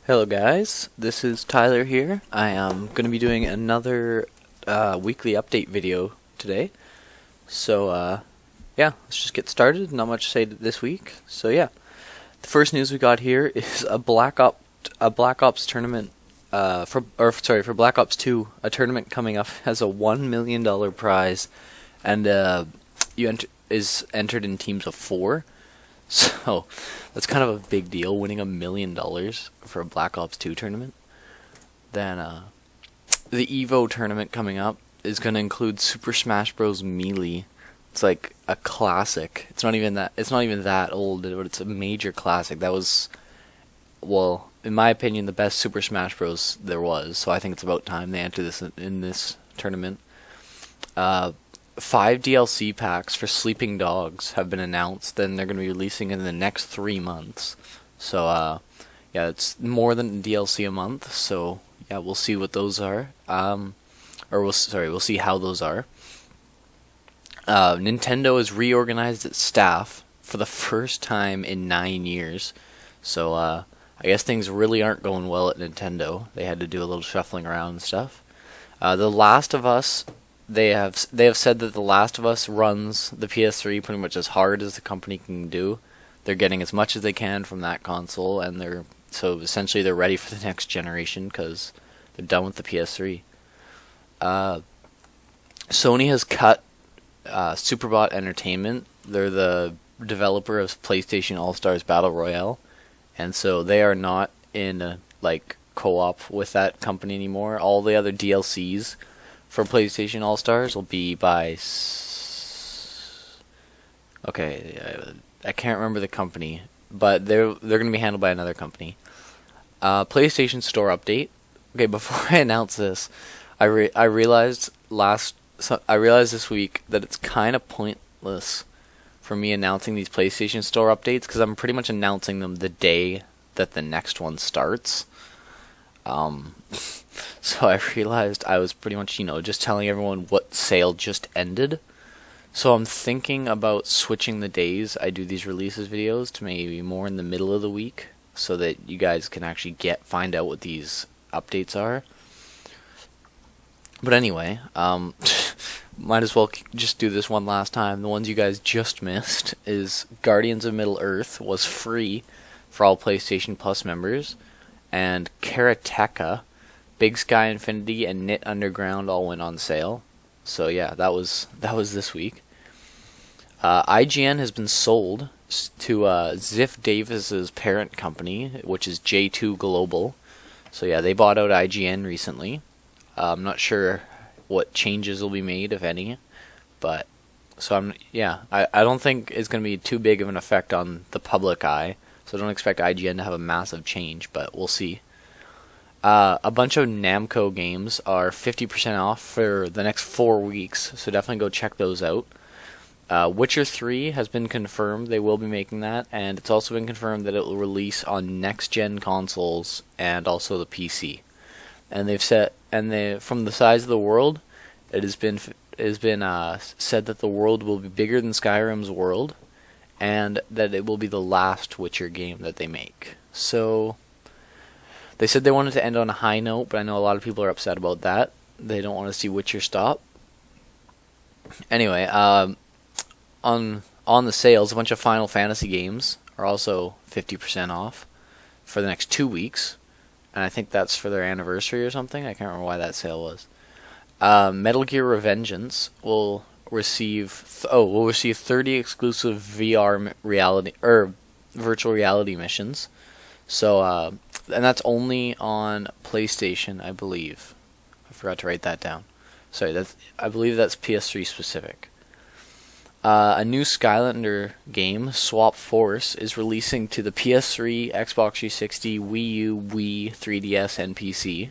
Hello guys, this is Tyler here. I am going to be doing another weekly update video today. So yeah, let's just get started. Not much to say this week. So yeah, the first news we got here is a Black Ops tournament for Black Ops 2, a tournament coming up has a $1 million prize, and is entered in teams of 4. So that's kind of a big deal, winning $1 million for a Black Ops 2 tournament. Then the Evo tournament coming up is going to include Super Smash Bros. Melee. It's like a classic. It's not even that old, but it's a major classic. That was, well, in my opinion, the best Super Smash Bros. There was. So I think it's about time they enter this in this tournament. 5 DLC packs for Sleeping Dogs have been announced, then they're going to be releasing in the next 3 months. So, yeah, it's more than DLC a month, so, yeah, we'll see what those are. We'll see how those are. Nintendo has reorganized its staff for the first time in 9 years. So, I guess things really aren't going well at Nintendo. They had to do a little shuffling around and stuff. The Last of Us... They have said that The Last of Us runs the PS3 pretty much as hard as the company can do. They're getting as much as they can from that console, and essentially they're ready for the next generation because they're done with the PS3. Sony has cut Superbot Entertainment. They're the developer of PlayStation All Stars Battle Royale, and so they are not in co-op with that company anymore. All the other DLCs for PlayStation All Stars will be by I can't remember the company, but they're going to be handled by another company. PlayStation Store update. Okay, before I announce this, I realized this week that it's kind of pointless for me announcing these PlayStation Store updates because I'm pretty much announcing them the day that the next one starts. So I realized I was pretty much, just telling everyone what sale just ended. So I'm thinking about switching the days I do these releases videos to maybe more in the middle of the week so that you guys can actually find out what these updates are. But anyway, might as well just do this one last time. The ones you guys just missed is Guardians of Middle-earth was free for all PlayStation Plus members, and Karateka, Big Sky Infinity, and Knit Underground all went on sale. So yeah, that was this week. IGN has been sold to Ziff Davis's parent company, which is J2 Global. So yeah, they bought out IGN recently. I'm not sure what changes will be made, if any, but I don't think it's going to be too big of an effect on the public eye. So don't expect IGN to have a massive change, but we'll see. A bunch of Namco games are 50% off for the next 4 weeks, so definitely go check those out. Witcher 3 has been confirmed, they will be making that, and it's also been confirmed that it will release on next-gen consoles and also the PC. And from the size of the world, it has been said that the world will be bigger than Skyrim's world, and that it will be the last Witcher game that they make. So they said they wanted to end on a high note, but I know a lot of people are upset about that. They don't want to see Witcher stop. Anyway, on the sales, a bunch of Final Fantasy games are also 50% off for the next 2 weeks, and I think that's for their anniversary or something. I can't remember why that sale was. Metal Gear Revengeance will receive 30 exclusive VR reality virtual reality missions. So and that's only on PlayStation, I believe. I forgot to write that down. Sorry, I believe that's PS3 specific. A new Skylander game, Swap Force, is releasing to the PS3, Xbox 360, Wii U, Wii, 3DS, and PC.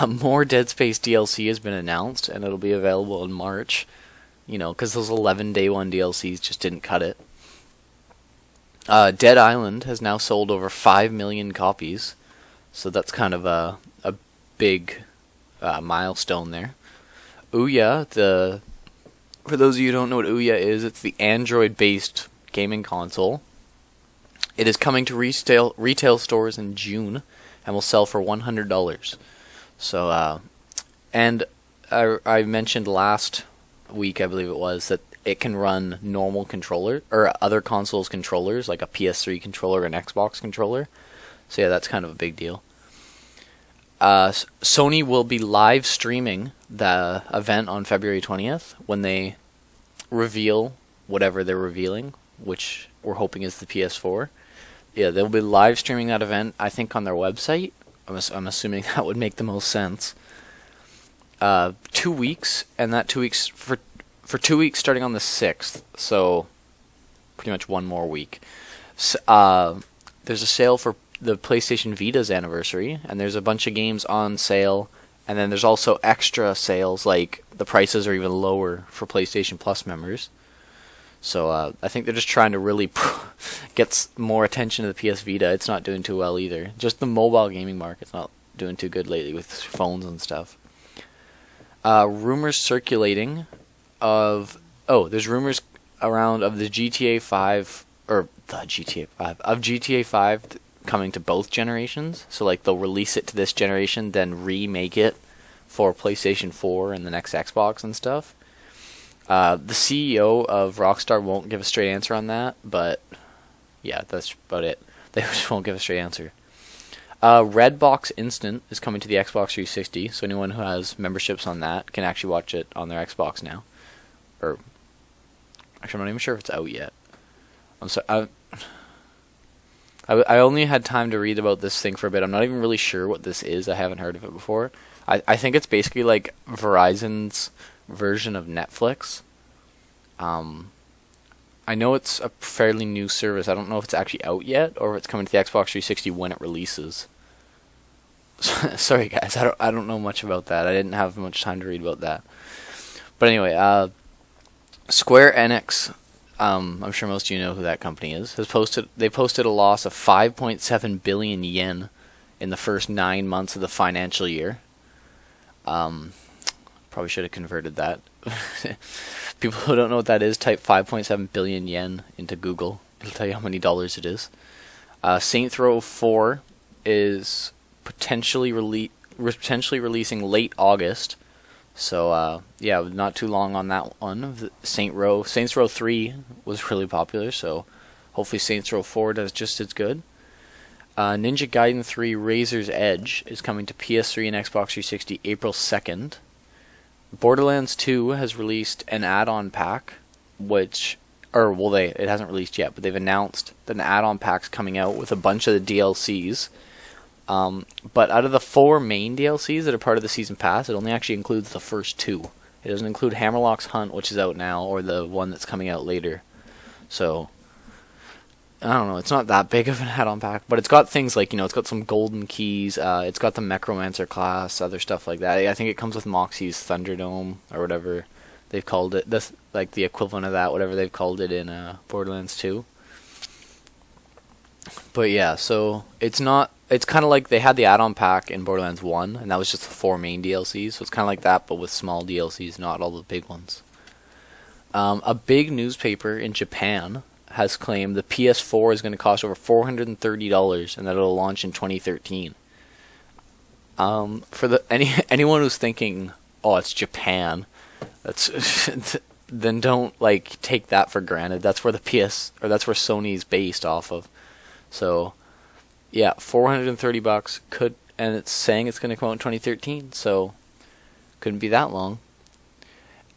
More Dead Space DLC has been announced, and it'll be available in March. Because those 11 day one DLCs just didn't cut it. Dead Island has now sold over 5 million copies, so that's kind of a big milestone there. Ouya, for those of you who don't know what Ouya is, it's the Android-based gaming console. It is coming to retail stores in June and will sell for $100. So, and I mentioned last week, I believe it was, that it can run normal controller or other consoles controllers, like a PS3 controller and Xbox controller. So yeah, that's kind of a big deal. Sony will be live streaming the event on February 20th when they reveal whatever they're revealing, which we're hoping is the PS4. Yeah, they'll be live streaming that event, I think, on their website. I'm assuming that would make the most sense. 2 weeks, and that 2 weeks for 2 weeks starting on the 6th, so pretty much one more week. So, there's a sale for the PlayStation Vita's anniversary, and there's a bunch of games on sale, and then there's also extra sales, like the prices are even lower for PlayStation Plus members. So I think they're just trying to really get more attention to the PS Vita. It's not doing too well either. Just the mobile gaming market's not doing too good lately with phones and stuff. Rumors circulating there's rumors around of the GTA 5 of GTA 5 coming to both generations. So like they'll release it to this generation, then remake it for PlayStation 4 and the next Xbox and stuff. The CEO of Rockstar won't give a straight answer on that, but yeah, that's about it. They just won't give a straight answer. Redbox Instant is coming to the Xbox 360, so anyone who has memberships on that can actually watch it on their Xbox now. Or actually, I'm not even sure if it's out yet. I'm sorry. I only had time to read about this thing for a bit. I'm not even really sure what this is. I haven't heard of it before. I think it's basically like Verizon's version of Netflix. I know it's a fairly new service. I don't know if it's actually out yet or if it's coming to the Xbox 360 when it releases. Sorry guys, I don't know much about that. I didn't have much time to read about that. But anyway, Square Enix, I'm sure most of you know who that company is, they posted a loss of 5.7 billion yen in the first 9 months of the financial year. Probably should have converted that. People who don't know what that is, type 5.7 billion yen into Google. It'll tell you how many dollars it is. Saints Row 4 is potentially releasing late August. So, yeah, not too long on that one. Saints Row 3 was really popular, so hopefully Saints Row 4 does just as good. Ninja Gaiden 3 Razor's Edge is coming to PS3 and Xbox 360 April 2nd. Borderlands 2 has released an add-on pack, it hasn't released yet, but they've announced that an add-on pack's coming out with a bunch of the DLCs. But out of the 4 main DLCs that are part of the Season Pass, it only actually includes the first 2. It doesn't include Hammerlock's Hunt, which is out now, or the one that's coming out later. So, I don't know, it's not that big of an add-on pack, but it's got things like, it's got some golden keys, it's got the Necromancer class, other stuff like that. I think it comes with Moxie's Thunderdome, or whatever they've called it, like the equivalent of that, whatever they've called it in Borderlands 2. But yeah, so it's kind of like they had the add-on pack in Borderlands 1, and that was just the 4 main DLCs, so it's kind of like that, but with small DLCs, not all the big ones. A big newspaper in Japan has claimed the PS4 is going to cost over $430 and that it'll launch in 2013. For anyone who's thinking, oh, it's Japan, then don't take that for granted. That's where that's where Sony's based off of. So, yeah, $430 and it's saying it's going to come out in 2013, so couldn't be that long.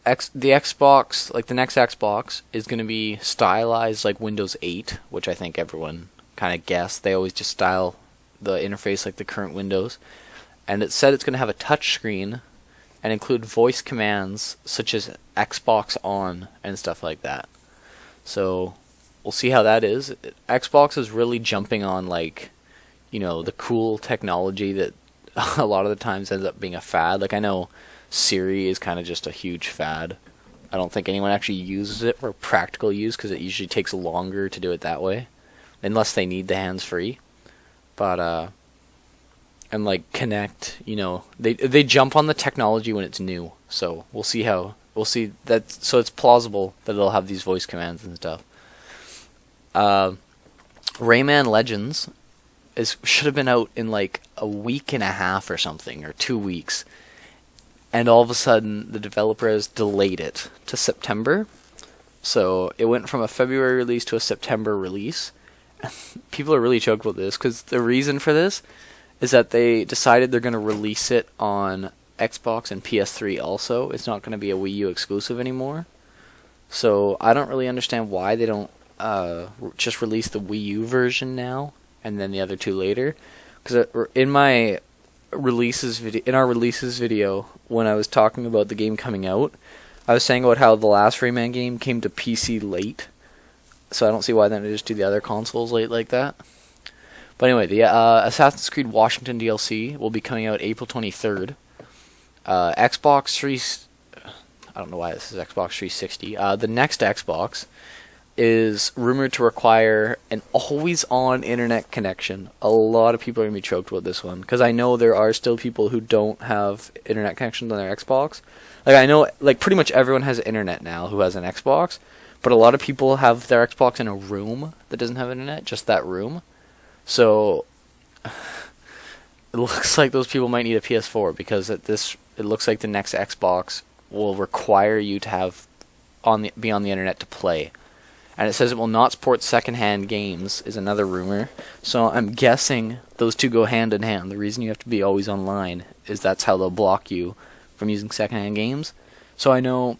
The Xbox, the next Xbox, is going to be stylized like Windows 8, which I think everyone kind of guessed. They always just style the interface like the current Windows. And it said it's going to have a touch screen and include voice commands such as Xbox On and stuff like that. So, we'll see how that is. Xbox is really jumping on, the cool technology that a lot of the times ends up being a fad. I know Siri is kind of just a huge fad. I don't think anyone actually uses it for practical use because it usually takes longer to do it that way, unless they need the hands-free. But and Connect, they jump on the technology when it's new. So we'll see that. So it's plausible that it'll have these voice commands and stuff. Rayman Legends should have been out in like a week and a half or something, or 2 weeks, and all of a sudden the developer has delayed it to September. So it went from a February release to a September release. People are really choked about this because the reason for this is that they decided they're going to release it on Xbox and PS3 also. It's not going to be a Wii U exclusive anymore. So I don't really understand why they don't just release the Wii U version now and then the other two later. Because in our releases video, when I was talking about the game coming out, I was saying about how the last Rayman game came to PC late. So I don't see why then they just do the other consoles late like that. But anyway, the Assassin's Creed Washington DLC will be coming out April 23rd. Xbox 3... I don't know why this is Xbox 360. The next Xbox is rumored to require an always-on internet connection. A lot of people are going to be choked with this one, because I know there are still people who don't have internet connections on their Xbox. Like, I know, like, pretty much everyone has internet now who has an Xbox, but a lot of people have their Xbox in a room that doesn't have internet, just that room. So it looks like those people might need a PS4, because it looks like the next Xbox will require you to have be on the internet to play. And it says it will not support secondhand games, is another rumor. So I'm guessing those two go hand in hand. The reason you have to be always online is that's how they'll block you from using secondhand games. So I know,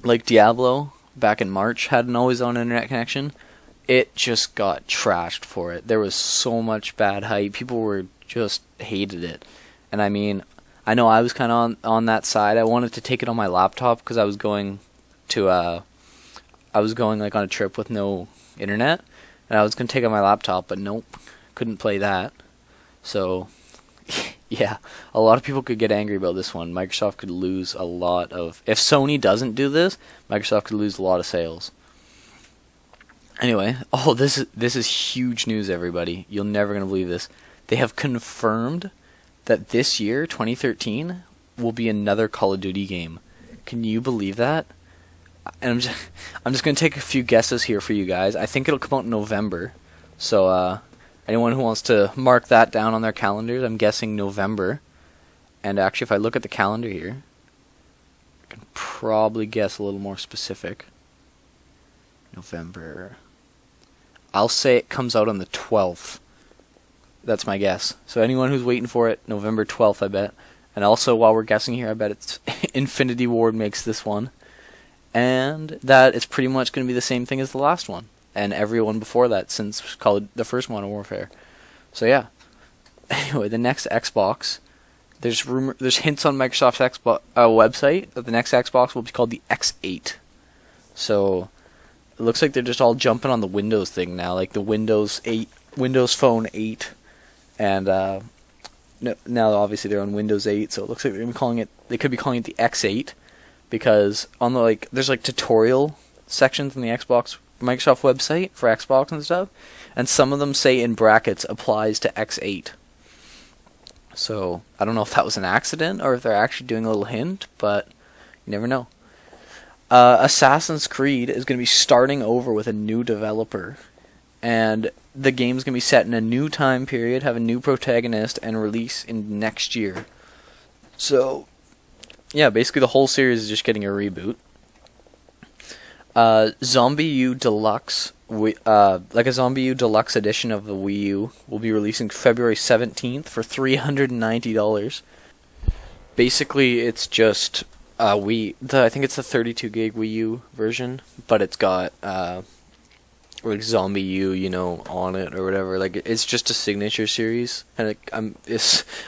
like Diablo, back in March, had an always-on internet connection. It just got trashed for it. There was so much bad hype. People were just hated it. And I mean, I know I was kind of on that side. I wanted to take it on my laptop because I was going like on a trip with no internet, and I was going to take it on my laptop, but nope, couldn't play that. So yeah, a lot of people could get angry about this one. Microsoft could lose a lot of... If Sony doesn't do this, Microsoft could lose a lot of sales. Anyway, this is huge news, everybody. You're never going to believe this. They have confirmed that this year, 2013, will be another Call of Duty game. Can you believe that? And I'm just going to take a few guesses here for you guys. I think it'll come out in November. So anyone who wants to mark that down on their calendars, I'm guessing November. And actually, if I look at the calendar here, I can probably guess a little more specific. November. I'll say it comes out on the 12th. That's my guess. So anyone who's waiting for it, November 12th, I bet. And also, while we're guessing here, I bet it's Infinity Ward makes this one. And that it's pretty much going to be the same thing as the last one. And everyone before that since the first Modern Warfare. So yeah. Anyway, the next Xbox, there's hints on Microsoft's Xbox website that the next Xbox will be called the X8. So it looks like they're just all jumping on the Windows thing now, like the Windows Phone 8, and now obviously they're on Windows 8, so it looks like they could be calling it the X8, because on there's like tutorial sections on the Microsoft website for Xbox and stuff, and some of them say in brackets applies to X8. So I don't know if that was an accident or if they're actually doing a little hint, but you never know. Assassin's Creed is going to be starting over with a new developer, and the game's going to be set in a new time period, have a new protagonist, and release in next year. So, yeah, basically the whole series is just getting a reboot. Zombie U Deluxe, like a Zombie U Deluxe edition of the Wii U, will be releasing February 17th for $390. Basically, it's just... I think it's the 32 gig Wii U version, but it's got like Zombie U, on it or whatever. Like, it's just a signature series, and I'm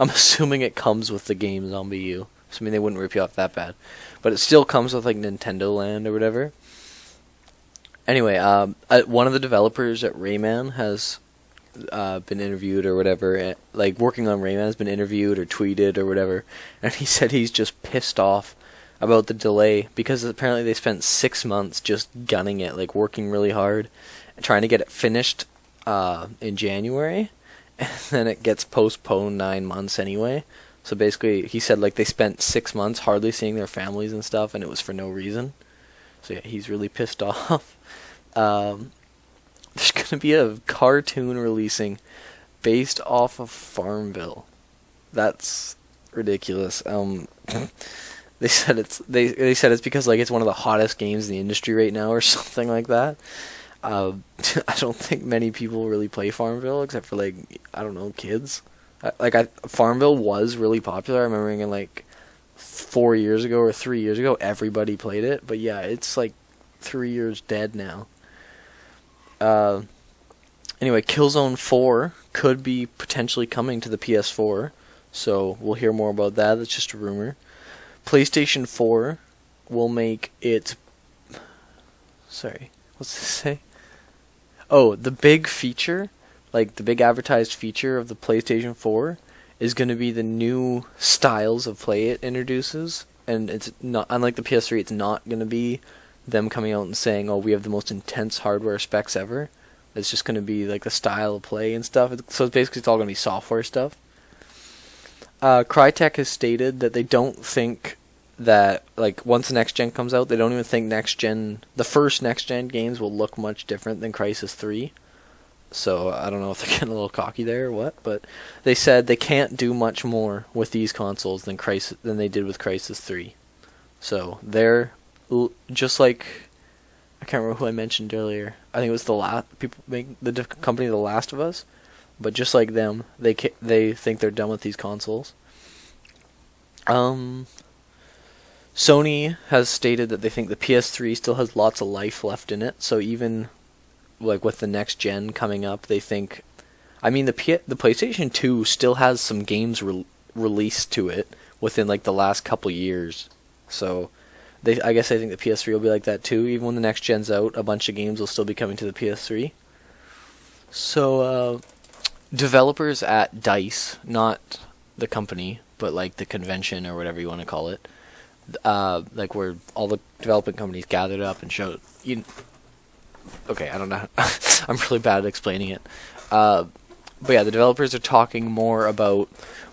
assuming it comes with the game Zombie U. So I mean, they wouldn't rip you off that bad, but it still comes with like Nintendo Land or whatever. Anyway, one of the developers at Rayman has been interviewed or whatever, like working on Rayman has been interviewed or tweeted or whatever, and he said he's just pissed off about the delay, because apparently they spent 6 months just gunning it, like working really hard and trying to get it finished in January, and then it gets postponed 9 months anyway. So basically, he said like they spent 6 months hardly seeing their families and stuff, and it was for no reason. So yeah, he's really pissed off. there's going to be a cartoon releasing based off of Farmville. That's ridiculous. They said they said it's because like it's one of the hottest games in the industry right now or something like that. I don't think many people really play Farmville except for like I don't know kids. Farmville was really popular. I remember in like 4 years ago or 3 years ago, everybody played it. But yeah, it's like 3 years dead now. Anyway, Killzone 4 could be potentially coming to the PS4, so we'll hear more about that. That's just a rumor. PlayStation 4 will make it... Sorry, what's this say? Oh, the big feature, like the big advertised feature of the PlayStation 4 is going to be the new styles of play it introduces. And it's not, unlike the PS3, it's not going to be them coming out and saying, oh, we have the most intense hardware specs ever. It's just going to be like the style of play and stuff. So it's all going to be software stuff. Crytek has stated that they don't think that, like, once the next gen comes out, they don't even think the first next gen games will look much different than Crysis 3. So I don't know if they're getting a little cocky there or what, but they said they can't do much more with these consoles than they did with Crysis 3. So they're just like, I can't remember who I mentioned earlier. I think it was people make the company The Last of Us, but just like them, they think they're done with these consoles. Sony has stated that they think the PS3 still has lots of life left in it. So even like with the next gen coming up, they think, I mean the PlayStation 2 still has some games released to it within like the last couple years. So I guess I think the PS3 will be like that too. Even when the next gen's out, a bunch of games will still be coming to the PS3. So, developers at DICE, not the company, but like the convention or whatever you want to call it, like where all the development companies gathered up and showed you. Okay, I don't know. I'm really bad at explaining it. But yeah, the developers are talking more about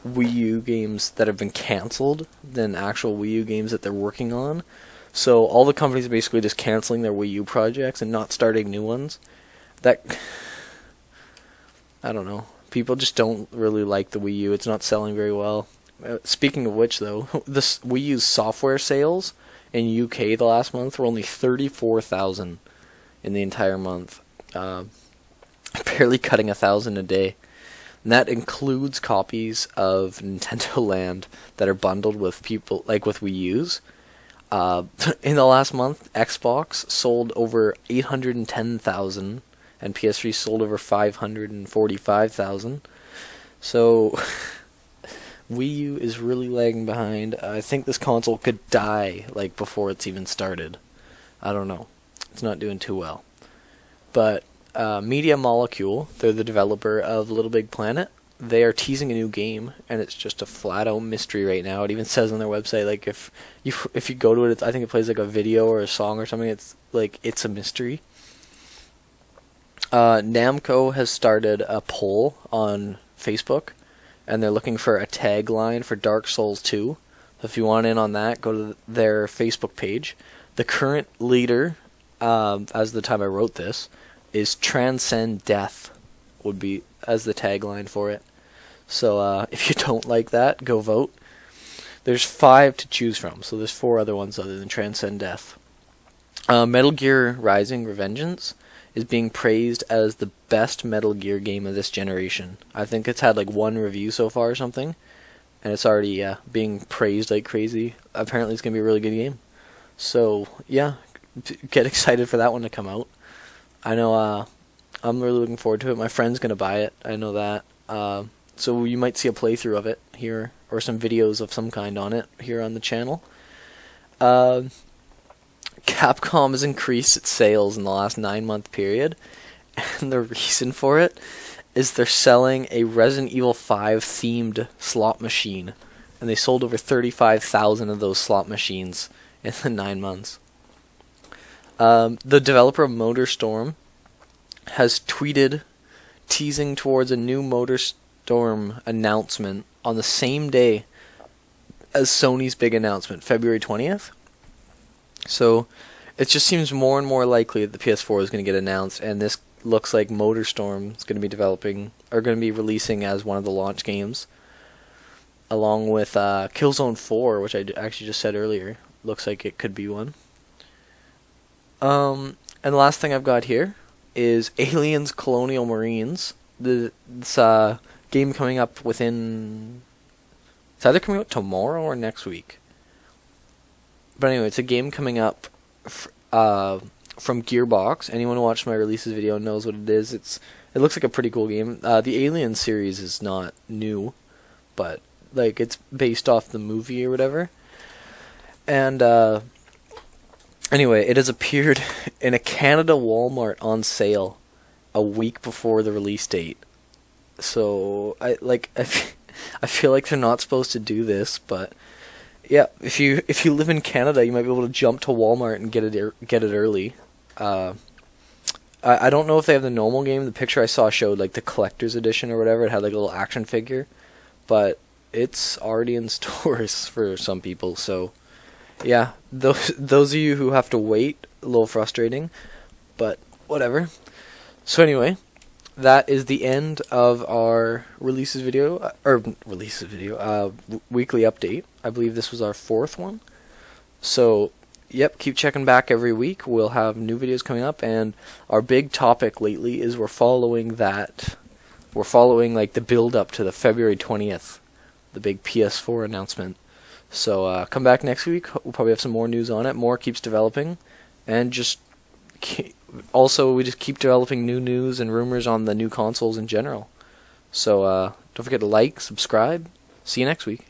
Wii U games that have been cancelled than actual Wii U games that they're working on. So all the companies are basically just cancelling their Wii U projects and not starting new ones. I don't know. People just don't really like the Wii U. It's not selling very well. Speaking of which, though, the Wii U's software sales in UK the last month were only 34,000 in the entire month. Barely cutting 1,000 a day. And that includes copies of Nintendo Land that are bundled with people, like with Wii U's. In the last month, Xbox sold over 810,000, and PS3 sold over 545,000. So, Wii U is really lagging behind. I think this console could die, like, before it's even started. I don't know. It's not doing too well. But Media Molecule, they're the developer of Little Big Planet. They are teasing a new game, and it's just a flat-out mystery right now. It even says on their website, like, if you go to it, I think it plays like a video or a song or something. It's like it's a mystery. Namco has started a poll on Facebook, and they're looking for a tagline for Dark Souls 2. So if you want in on that, go to their Facebook page. The current leader, as the time I wrote this, is Transcend Death, would be as the tagline for it. So if you don't like that, go vote. There's 5 to choose from, so there's 4 other ones other than Transcend Death. Metal Gear Rising: Revengeance is being praised as the best Metal Gear game of this generation. I think it's had like 1 review so far or something, and it's already being praised like crazy. Apparently it's going to be a really good game. So yeah, get excited for that one to come out. I know I'm really looking forward to it. My friend's going to buy it. I know that. So you might see a playthrough of it here, or some videos of some kind on it here on the channel. Capcom has increased its sales in the last 9-month period, and the reason for it is they're selling a Resident Evil 5 themed slot machine, and they sold over 35,000 of those slot machines in the 9 months. The developer of MotorStorm has tweeted teasing towards a new MotorStorm announcement on the same day as Sony's big announcement, February 20th. So it just seems more and more likely that the PS4 is going to get announced, and this looks like MotorStorm is going to be releasing as one of the launch games, along with Killzone 4, which I actually just said earlier. Looks like it could be one. And the last thing I've got here is Aliens Colonial Marines. This game coming up within... It's either coming out tomorrow or next week. But anyway, it's a game coming up from Gearbox. Anyone who watched my releases video knows what it is. It looks like a pretty cool game. The Alien series is not new, but like it's based off the movie or whatever. And anyway, it has appeared in a Canada Walmart on sale a week before the release date. So I feel like they're not supposed to do this, but yeah, if you live in Canada, you might be able to jump to Walmart and get it early. I don't know if they have the normal game. The picture I saw showed like the collector's edition or whatever. It had like a little action figure, but it's already in stores for some people. So yeah, those of you who have to wait, a little frustrating, but whatever. So anyway, that is the end of our weekly update. I believe this was our 4th one. So, yep, keep checking back every week. We'll have new videos coming up, and our big topic lately is we're following like the build up to the February 20th, the big PS4 announcement. So, come back next week. We'll probably have some more news on it. More keeps developing, and also we just keep developing new news and rumors on the new consoles in general. So don't forget to like, subscribe. See you next week.